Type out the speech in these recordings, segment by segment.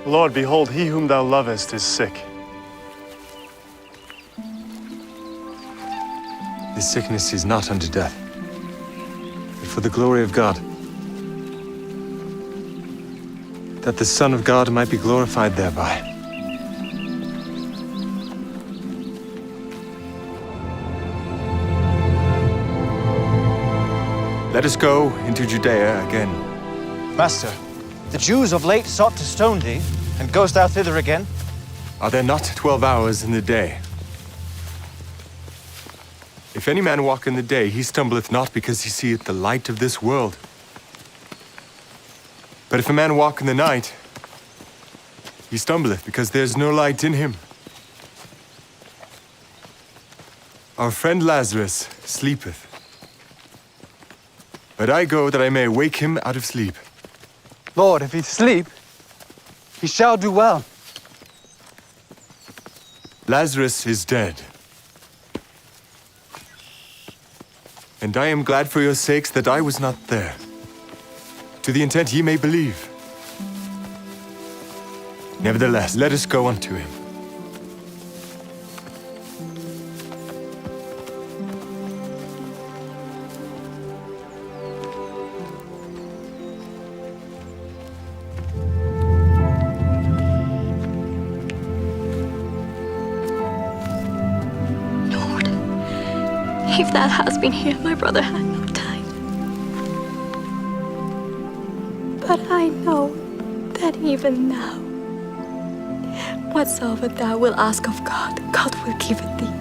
Lord, behold, he whom thou lovest is sick. This sickness is not unto death, but for the glory of God, that the Son of God might be glorified thereby. Let us go into Judea again. Master, the Jews of late sought to stone thee, and goest thou thither again? Are there not 12 hours in the day? If any man walk in the day, he stumbleth not because he seeth the light of this world. But if a man walk in the night, he stumbleth because there is no light in him. Our friend Lazarus sleepeth, but I go that I may wake him out of sleep. Lord, if he sleep, he shall do well. Lazarus is dead. And I am glad for your sakes that I was not there, to the intent ye may believe. Nevertheless, let us go unto him. If thou hadst been here, my brother had not died. But I know that even now, whatsoever thou wilt ask of God, God will give it thee.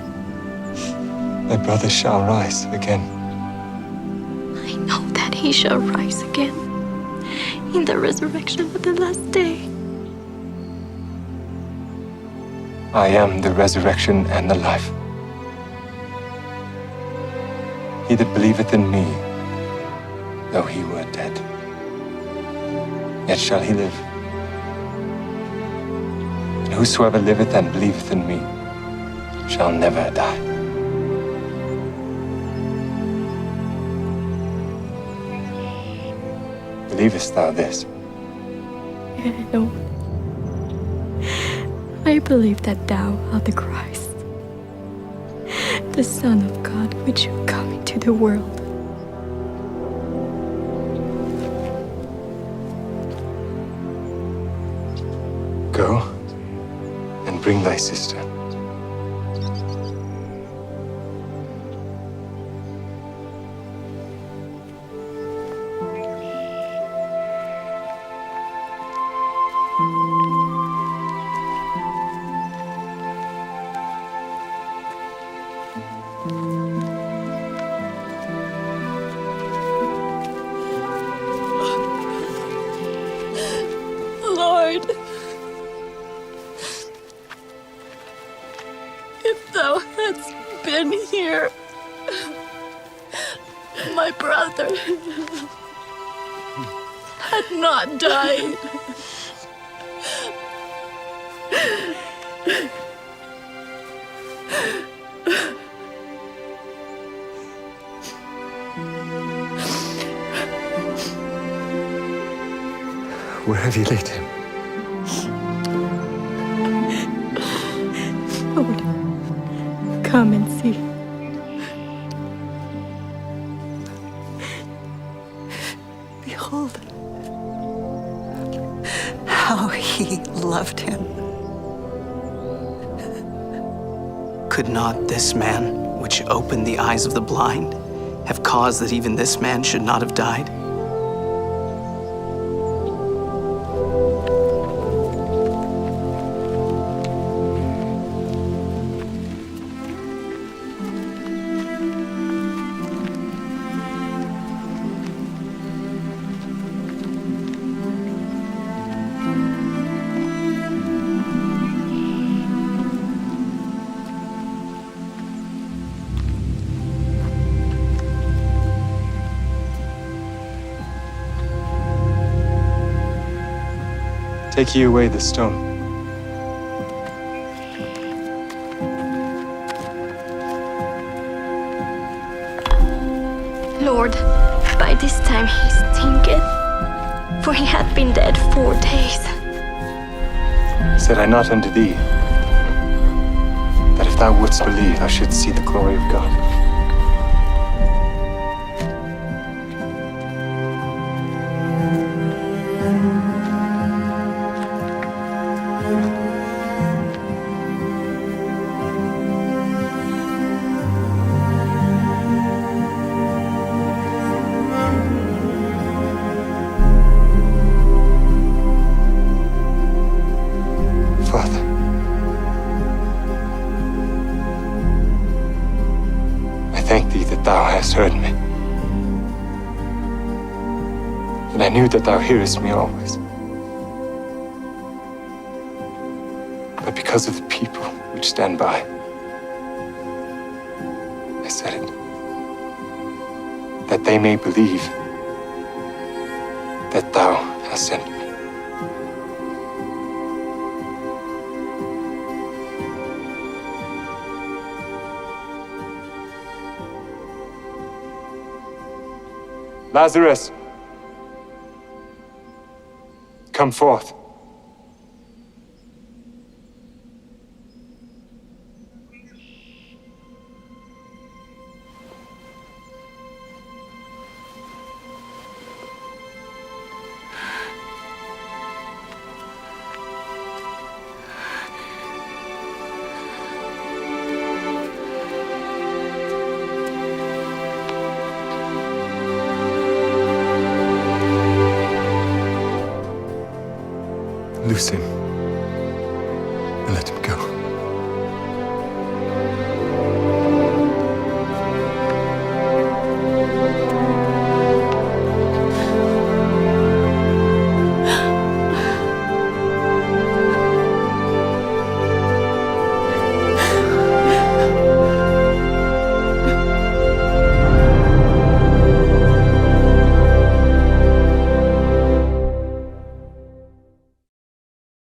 My brother shall rise again. I know that he shall rise again in the resurrection of the last day. I am the resurrection and the life. He that believeth in me, though he were dead, yet shall he live. And whosoever liveth and believeth in me shall never die. Believest thou this? Yea, Lord. I believe that thou art the Christ, the Son of God, which shall come into the world. Go and bring thy sister. Lord, if thou hadst been here, my brother had not died. Where have you laid him? Lord, come and see. Behold, how he loved him. Could not this man, which opened the eyes of the blind, have caused that even this man should not have died? Take ye away the stone. Lord, by this time he stinketh, for he hath been dead 4 days. Said I not unto thee, that if thou wouldst believe, thou shouldst see the glory of God? Father, I thank thee that thou hast heard me. And I knew that thou hearest me always. But because of the people which stand by, I said it, that they may believe that thou hast sent me. Lazarus, come forth.